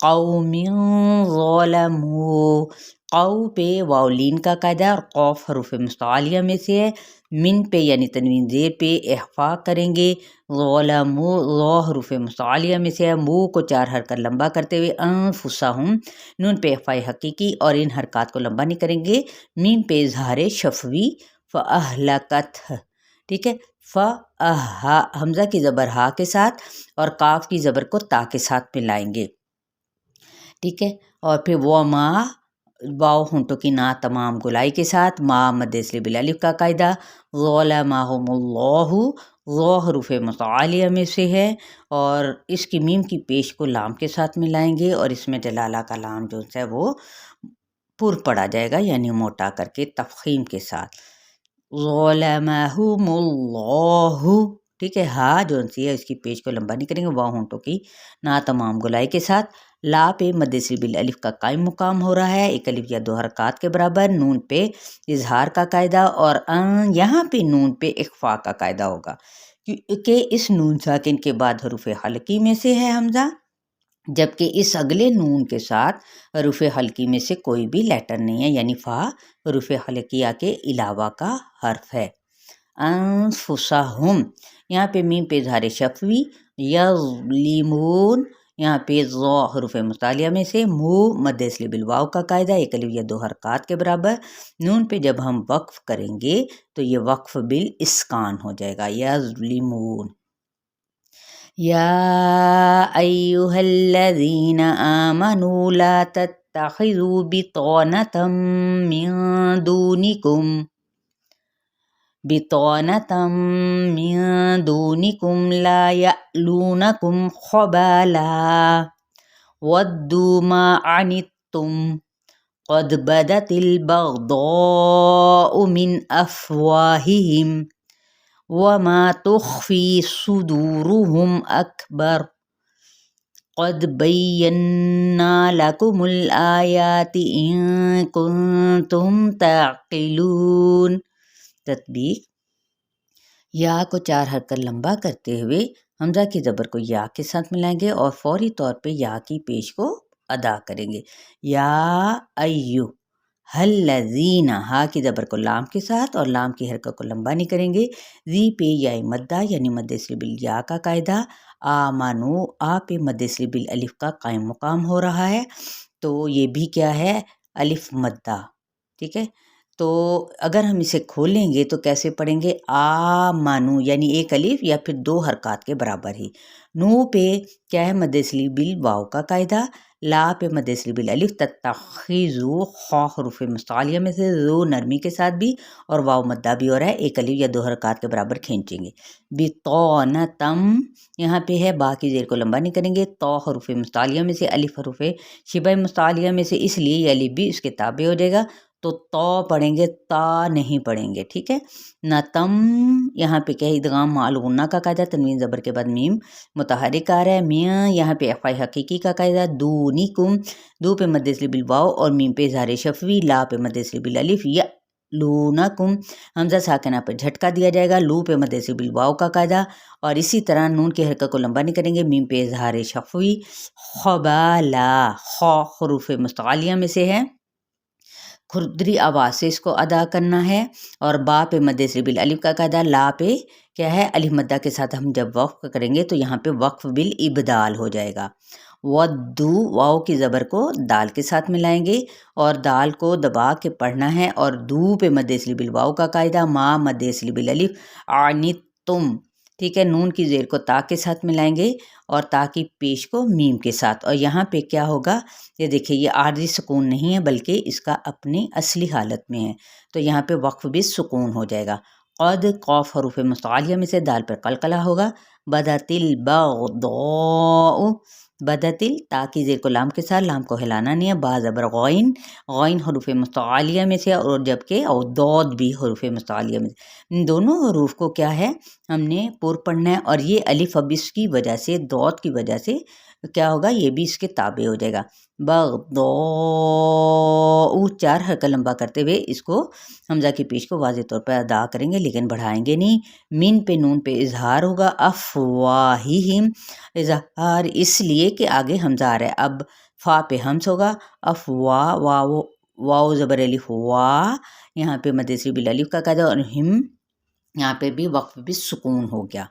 قوم ظلموا، قو پہ واولین کا قاعدہ اور قوف حروف مستعلیہ میں سے ہے، من پہ یعنی تنوین زیر پہ اخفا کریں گے، ظلموا ظا حروف مستعلیہ میں سے ہے، مو کو 4 حرکت لمبا کرتے ہوئے انفسہم نون پہ اخفاء حقیقی اور ان حرکات کو لمبا نہیں کریں گے، میم پہ اظہار شفوی فاہلکت، ٹھیک ہے، حمزہ کی زبر ہا کے ساتھ اور کاف کی زبر کو تا کے ساتھ ملائیں گے، ٹھیک ہے، اور پھر وہ ما واو ہونٹوں کی نا تمام گلائی کے ساتھ، ما مد اصلی بالالف کا قاعدہ، ظلمہم اللہ ظا حروف متعالیہ میں سے ہے اور اس کی میم کی پیش کو لام کے ساتھ ملائیں گے اور اس میں جلالہ کا لام جو ہے وہ پر پڑا جائے گا یعنی موٹا کر کے تفخیم کے ساتھ، ظلمہم اللہ، ٹھیک ہے، ہا جو سی ہے اس کی پیش کو لمبا نہیں کریں گے، واو ہونٹوں کی نا تمام گلائی کے ساتھ، لا پہ مد اصلی بالالف کا قائم مقام ہو رہا ہے، ایک الف یا 2 حرکات کے برابر، نون پہ اظہار کا قاعدہ اور یہاں پہ نون پہ اخفاء کا قاعدہ ہوگا کیونکہ اس نون ساکن کے بعد حروف حلقی میں سے ہے حمزہ، جبکہ اس اگلے نون کے ساتھ حروف حلقی میں سے کوئی بھی لیٹر نہیں ہے، یعنی فا حروف حلقیہ کے علاوہ کا حرف ہے، انفسہم یہاں پہ میم پہ اظہار شفوی، یظلمون یہاں پہ ظا حروف مستعلیہ میں سے، مو مد اصلی بالواو کا قاعدہ، ایک الف یا 2 حرکات کے برابر، نون پہ جب ہم وقف کریں گے تو یہ وقف بالاسکان ہو جائے گا، یظلمون، یا ایہا الذین آمنوا لا تتخذوا بطانة من دونکم لا یألونکم خبالا ودوا ما عنتم قد بدت البغضاء من افواہہم وما تخفی صدورهم اکبر قد بینا لکم الآیات ان کنتم تعقلون، تطبیق، یا کو 4 حرکت لمبا کرتے ہوئے حمزہ کی زبر کو یا کے ساتھ ملائیں گے اور فوری طور پہ یا کی پیش کو ادا کریں گے، یا ایو الذین، ہا کی زبر کو لام کے ساتھ اور لام کی حرکت کو لمبا نہیں کریں گے، زی پہ یا مدہ یعنی مد اصلی بالیا کا قاعدہ، آمنو آ پہ مد اصلی بالالف کا قائم مقام ہو رہا ہے، تو یہ بھی کیا ہے الف مدہ، ٹھیک ہے، تو اگر ہم اسے کھولیں گے تو کیسے پڑھیں گے، آمنو یعنی ایک الف یا پھر 2 حرکات کے برابر ہی، نو پہ کیا ہے مد اصلی بالواو کا قاعدہ، لا پہ مد اصلی بالالف، تتخذوا خا حروف مستعلیہ میں سے، زو نرمی کے ساتھ بھی اور واو مدہ بھی ہو رہا ہے، ایک الف یا 2 حرکات کے برابر کھینچیں گے، بطانتم یہاں پہ ہے با کی زیر کو لمبا نہیں کریں گے، تو حروف مستعلیہ میں سے، الف حروف شبہ مستعلیہ میں سے، اس لیے یہ الف بھی اس کے تابع ہو جائے گا، تو پڑھیں گے تا نہیں پڑھیں گے، ٹھیک ہے، نتم یہاں پہ کیا ادغام مع الغنہ کا قاعدہ، تنوین زبر کے بعد میم متحرک آ رہا ہے، میاں یہاں پہ اخفاء حقیقی کا قاعدہ، دونکم دو پہ مد اصلی بالواو اور میم پہ اظہار شفوی، لا پہ مد اصلی بالالف، یألونکم حمزہ ساکنہ پہ جھٹکا دیا جائے گا، لو پہ مد اصلی بالواو کا قاعدہ اور اسی طرح نون کی حرکت کو لمبا نہیں کریں گے، میم پہ اظہار شفوی، خبالا خا حروف مستعلیہ میں سے ہے، کھردری آواز سے اس کو ادا کرنا ہے، اور با پہ مد اصلی بالالف کا قاعدہ، لا پہ کیا ہے الف مدہ کے ساتھ ہم جب وقف کریں گے تو یہاں پہ وقف بالابدال ہو جائے گا، ودو واو کی زبر کو دال کے ساتھ ملائیں گے اور دال کو دبا کے پڑھنا ہے، اور دو پہ مد اصلی بالواو کا قاعدہ، ما مد اصلی بالالف، عنتم، ٹھیک ہے، نون کی زیر کو تا کے ساتھ ملائیں گے اور تا کی پیش کو میم کے ساتھ، اور یہاں پہ کیا ہوگا یہ دیکھیں یہ عارضی سکون نہیں ہے بلکہ اس کا اپنی اصلی حالت میں ہے، تو یہاں پہ وقف بھی سکون ہو جائے گا، قد قاف حروف مستعلیہ میں سے دال پر قلقلہ ہوگا، بدت البغضاء، بدتل تا کی زیر کو لام کے ساتھ، لام کو ہلانا نہیں ہے، با زبر غین، غین حروف مستعلیہ میں سے اور جبکہ اور دود بھی حروف مستعلیہ میں سے، ان دونوں حروف کو کیا ہے ہم نے پر پڑھنا ہے، اور یہ الف اب اس کی وجہ سے دود کی وجہ سے کیا ہوگا یہ بھی اس کے تابع ہو جائے گا، بغضاء 4 حرکت لمبا کرتے ہوئے اس کو حمزہ کی پیش کو واضح طور پر ادا کریں گے لیکن بڑھائیں گے نہیں، من پہ نون پہ اظہار ہوگا، اف افواہہم، اظہار اس لیے کہ آگے حمزہ آ رہا ہے، اب فا پہ حمز ہوگا، افواہ واو زبر الف وا، یہاں پہ مد صریح بالالف کا قاعدہ، اور ہم یہاں پہ بھی وقف بھی سکون ہو گیا۔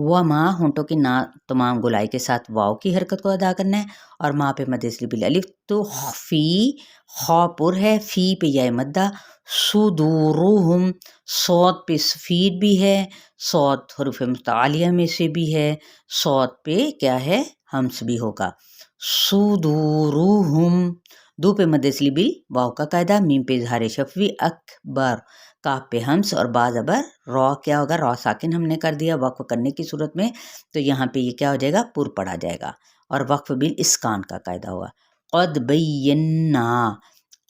وما ہونٹوں کی نا تمام گولائی کے ساتھ واو کی حرکت کو ادا کرنا ہے، اور ما پہ مد صریح بالالف، تو فی خا پر ہے، فی پہ یا مدہ، صدورہم صوت پہ سفید بھی ہے، صوت حروف متعالیہ میں سے بھی ہے، صوت پہ کیا ہے ہمس بھی ہوگا، صدورہم، دو پہ مد صریح بال واو کا قاعدہ، میم پہ اظہار شفوی، اکبر کاف پہ ہمس، اور با زبر را کیا ہوگا، را ساکن ہم نے کر دیا وقف کرنے کی صورت میں، تو یہاں پہ یہ کیا ہو جائے گا پر پڑا جائے گا، اور وقف بال اسکان کا قاعدہ ہوا۔ قد بینا،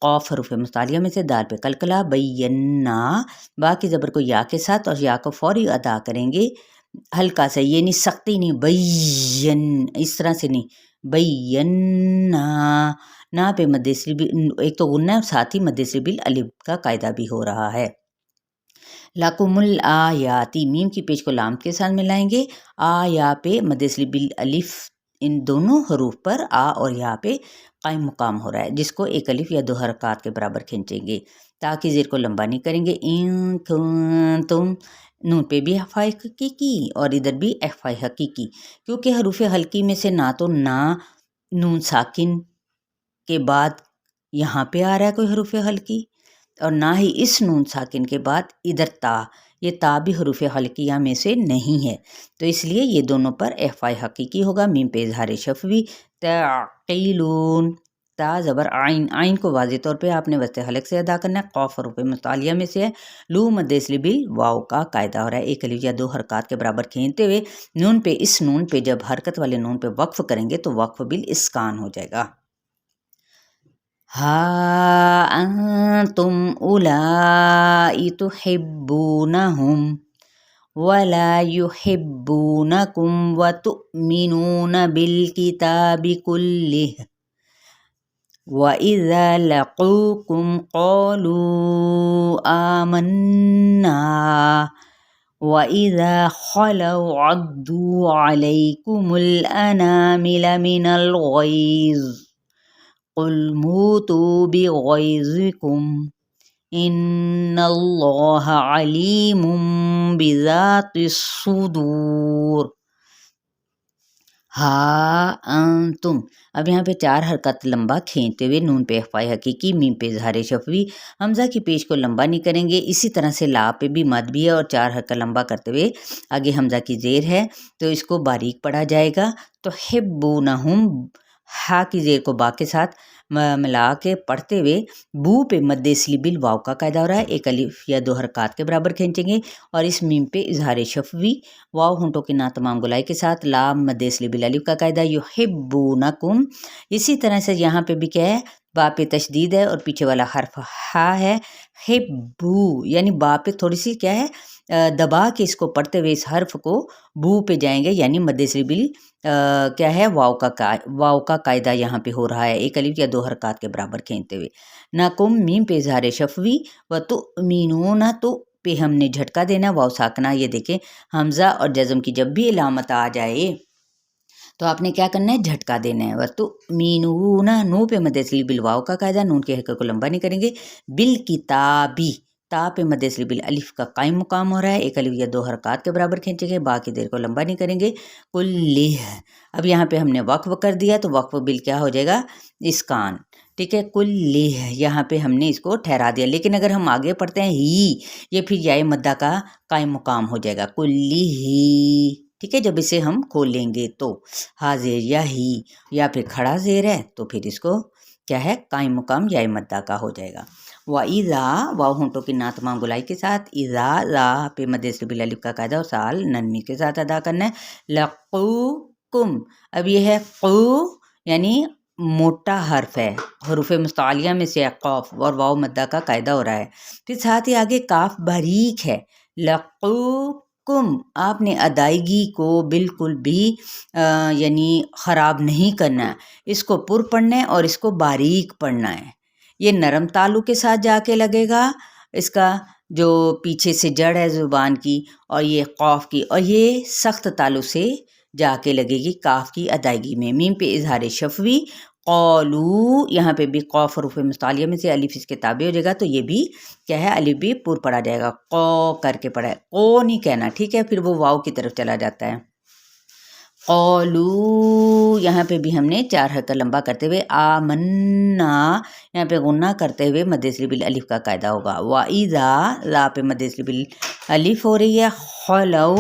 قاف حروف متعالیہ میں سے، دال پہ قلقلہ، بینا، با کی زبر کو یا کے ساتھ، اور یا کو فوری ادا کریں گے ہلکا سا، یہ نہیں سختی نہیں، بین اس طرح سے نہیں، بینا، نا پہ مد صریح ایک تو غنہ ہے، ساتھ ہی مد صریح بالالف کا قاعدہ بھی ہو رہا ہے۔ لکم الآیاتی، میم کی پیش کو لام کے ساتھ ملائیں گے، آ یا پہ مد صریح بالالف، ان دونوں حروف پر آ اور یا پہ قائم مقام ہو رہا ہے، جس کو ایک الف یا دو حرکات کے برابر کھینچیں گے، تاکہ زیر کو لمبا نہیں کریں گے، ان کنتم، نون پہ بھی اخفاء حقیقی اور ادھر بھی اخفاء حقیقی، کیونکہ حروف حلقی میں سے نہ تو نا نون ساکن کے بعد یہاں پہ آ رہا ہے کوئی حروف حلقی، اور نہ ہی اس نون ساکن کے بعد ادھر تا، یہ تا بھی حروف حلقیہ میں سے نہیں ہے، تو اس لیے یہ دونوں پر اخفاء حقیقی ہوگا، میم پہ اظہار شفوی، تعقیلون، تا زبر عین، عین کو واضح طور پہ آپ نے وسط حلق سے ادا کرنا ہے، قاف حروف متعالیہ میں سے ہے، لو مد صریح بال واو کا قاعدہ ہو رہا ہے، ایک الف یا دو حرکات کے برابر کھینچتے ہوئے نون پہ، اس نون پہ جب حرکت والے نون پہ وقف کریں گے تو وقف بال اسکان ہو جائے گا۔ ہا انتم اولائی تحبونہم ولا يحبونكم وتؤمنون بالكتاب كله وإذا لقوكم قالوا آمنا وإذا خلوا عضوا عليكم الأنامل من الغيظ قل موتوا بغيظكم ان اللہ علیم بذات الصدور۔ ہا انتم، اب یہاں پہ چار حرکت لمبا کھینچتے ہوئے نون پہ اخفاء حقیقی، میم پہ اظہار شفوی، حمزہ کی پیش کو لمبا نہیں کریں گے، اسی طرح سے لا پہ بھی مد بھی ہے، اور چار حرکت لمبا کرتے ہوئے آگے حمزہ کی زیر ہے تو اس کو باریک پڑھا جائے گا، تو حبونہم، ہا کی زیر کو با کے ساتھ ملا کے پڑھتے ہوئے بو پہ مد صریح بال واو کا قاعدہ ہو رہا ہے، ایک الف یا دو حرکات کے برابر کھینچیں گے، اور اس میم پہ اظہار شفوی، واو ہونٹوں کی نا تمام گولائی کے ساتھ، لام مد صریح بالالف کا قاعدہ، یحبونکم، اسی طرح سے یہاں پہ بھی کیا ہے، با پہ تشدید ہے اور پیچھے والا حرف ہا ہے، حبو، یعنی با پہ تھوڑی سی کیا ہے دبا کے اس کو پڑھتے ہوئے اس حرف کو بو پہ جائیں گے، یعنی مد صریح بال کیا ہے واو کا قاعدہ یہاں پہ ہو رہا ہے، ایک الف یا دو حرکات کے برابر کھینچتے ہوئے، نکم، میم پہ اظہار شفوی، وتؤمنون، تو پہ ہم نے جھٹکا دینا، واو ساکنہ، یہ دیکھیں حمزہ اور جزم کی جب بھی علامت آ جائے تو آپ نے کیا کرنا ہے، جھٹکا دینا ہے، وتؤمنون، نو پہ مد صریح بالواو کا قاعدہ، نون کے حرکت کو لمبا نہیں کریں گے، بالکتابی، تا پہ مد صریح بالالف کا قائم مقام ہو رہا ہے، ایک الف یا دو حرکات کے برابر کھینچیں گے، با کی دیر کو لمبا نہیں کریں گے، کلہ، اب یہاں پہ ہم نے وقف کر دیا تو وقف بال کیا ہو جائے گا، اسکان، ٹھیک ہے، کلہ، یہاں پہ ہم نے اس کو ٹھہرا دیا، لیکن اگر ہم آگے پڑھتے ہیں ہی، یہ پھر یائے مدہ کا قائم مقام ہو جائے گا، کلہ، ٹھیک ہے، جب اسے ہم کھولیں گے تو ہا زیر یا ہی یا پھر کھڑا زیر ہے تو پھر اس کو کیا ہے قائم مقام یائے مدہ کا ہو جائے گا۔ وَإِذَا، واو ہونٹوں کی نا تمام گولائی کے ساتھ، اذا، لا پہ مد صریح بالالف کا قاعدہ اور سال نرمی کے ساتھ ادا کرنا ہے، لقوکم، اب یہ ہے قو، یعنی موٹا حرف ہے، حروف مستعلیہ میں سے قاف، اور واو مدہ کا قاعدہ ہو رہا ہے، پھر ساتھ ہی آگے کاف باریک ہے، لقوکم، آپ نے ادائیگی کو بالکل بھی یعنی خراب نہیں کرنا ہے، اس کو پر پڑھنا ہے اور اس کو باریک پڑھنا ہے، یہ نرم تالو کے ساتھ جا کے لگے گا، اس کا جو پیچھے سے جڑ ہے زبان کی، اور یہ قاف کی، اور یہ سخت تالو سے جا کے لگے گی کاف کی ادائیگی میں۔ میم پہ اظہار شفوی، قولو، یہاں پہ بھی قاف حروف مستعلیہ میں سے الف اس کے تابع ہو جائے گا، تو یہ بھی کیا ہے، الف بھی پر پڑھا جائے گا، قو کر کے پڑھا ہے، قو نہیں کہنا، ٹھیک ہے، پھر وہ واو کی طرف چلا جاتا ہے۔ قولو، یہاں پہ بھی ہم نے 4 حرکت لمبا کرتے ہوئے آمنا، یہاں پہ غنہ کرتے ہوئے مد اصلی بالالف کا قاعدہ ہوگا۔ وَإِذَا، لا پہ مد اصلی بالالف ہو رہی ہے۔ خلو،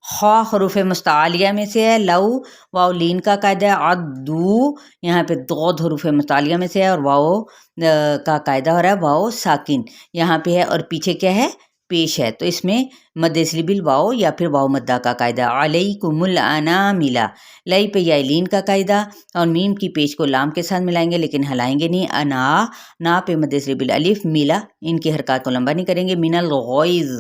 خا حروف مستعلیہ میں سے ہے، لو واو لین کا قاعدہ ہے۔ عدو، یہاں پہ ضاد حروف مستعلیہ میں سے ہے اور واو کا قاعدہ ہو رہا ہے واو ساکن یہاں پہ ہے، اور پیچھے کیا ہے، پیش ہے، تو اس میں مد اصلی بالواو یا پھر واو مدہ کا قاعدہ۔ علیکم الانامل، لئی پہ یا لین کا قاعدہ، اور میم کی پیش کو لام کے ساتھ ملائیں گے لیکن ہلائیں گے نہیں۔ انا، نا پہ مد اصلی بالالف، ملا، ان کی حرکات کو لمبا نہیں کریں گے۔ من الغیظ،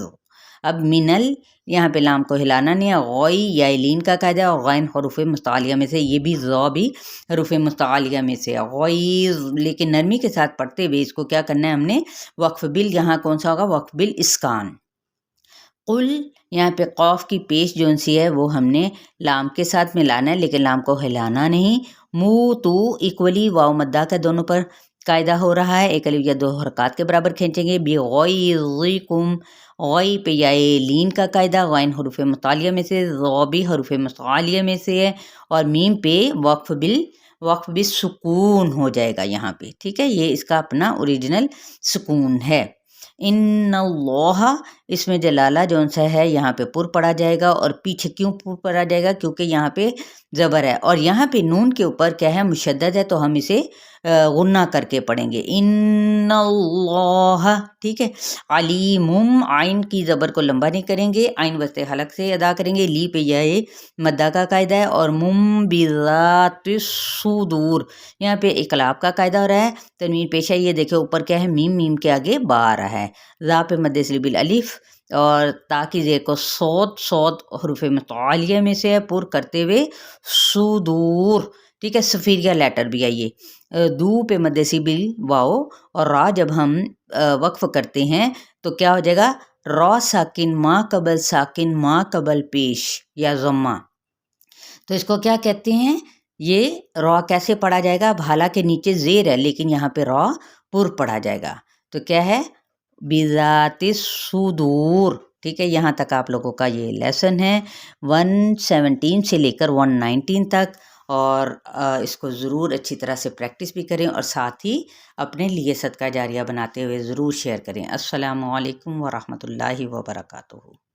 اب منل یہاں پہ لام کو ہلانا نہیں ہے، غوئی یا لین کا قاعدہ، اور غین حروف مستعلیہ میں سے، یہ بھی ذا بھی حروف مستعلیہ میں سے ہے، غیظ، لیکن نرمی کے ساتھ پڑھتے ہوئے اس کو کیا کرنا ہے ہم نے، وقف بل، یہاں کون سا ہوگا، وقف بل اسکان۔ قل، یہاں پہ قوف کی پیش جون سی ہے وہ ہم نے لام کے ساتھ ملانا ہے لیکن لام کو ہلانا نہیں۔ منہ تو ایکولی واو مدہ کا دونوں پر قاعدہ ہو رہا ہے، ایک الف یا 2 حرکات کے برابر کھینچیں گے۔ بغیظکم، غی پہ یا لین کا قاعدہ، غین حروف مستعلیہ میں سے، ذا بھی حروف مستعلیہ میں سے ہے، اور میم پہ وقف بالسکون ہو جائے گا یہاں پہ، ٹھیک ہے، یہ اس کا اپنا اوریجنل سکون ہے۔ ان اللہ، اس میں جلالہ جون سا ہے یہاں پہ پر پڑھا جائے گا، اور پیچھے کیوں پر پڑھا جائے گا، کیونکہ یہاں پہ زبر ہے، اور یہاں پہ نون کے اوپر کیا ہے، مشدد ہے، تو ہم اسے غنہ کر کے پڑھیں گے، ان اللہ، ٹھیک ہے۔ علیم، عین کی زبر کو لمبا نہیں کریں گے، عین وسط حلق سے ادا کریں گے، لی پہ یہ مدہ کا قاعدہ ہے، اور مم بذات الصدور، یہاں پہ اقلاب کا قاعدہ ہو رہا ہے، تنوین پیش ہے، یہ دیکھیں اوپر کیا ہے، میم، میم کے آگے با آ رہا ہے، ذا پہ مد اصلی بالالف، اور تا کی زیر کو صوت حروف متعالیہ میں سے ہے، پر کرتے ہوئے صدور، ٹھیک ہے، سفیریہ لیٹر بھی آئیے، دو پہ مد اصلی بالواو، اور را جب ہم وقف کرتے ہیں تو کیا ہو جائے گا، را ساکن ما قبل ساکن ما قبل پیش یا ضمہ، تو اس کو کیا کہتے ہیں، یہ را کیسے پڑھا جائے گا، حالانکہ نیچے زیر ہے لیکن یہاں پہ را پر پڑھا جائے گا، تو کیا ہے، بذات الصدور، ٹھیک ہے، یہاں تک آپ لوگوں کا یہ لیسن ہے 117 سے لے کر 119 تک، اور اس کو ضرور اچھی طرح سے پریکٹس بھی کریں، اور ساتھ ہی اپنے لیے صدقہ جاریہ بناتے ہوئے ضرور شیئر کریں۔ السلام علیکم ورحمۃ اللہ وبرکاتہ۔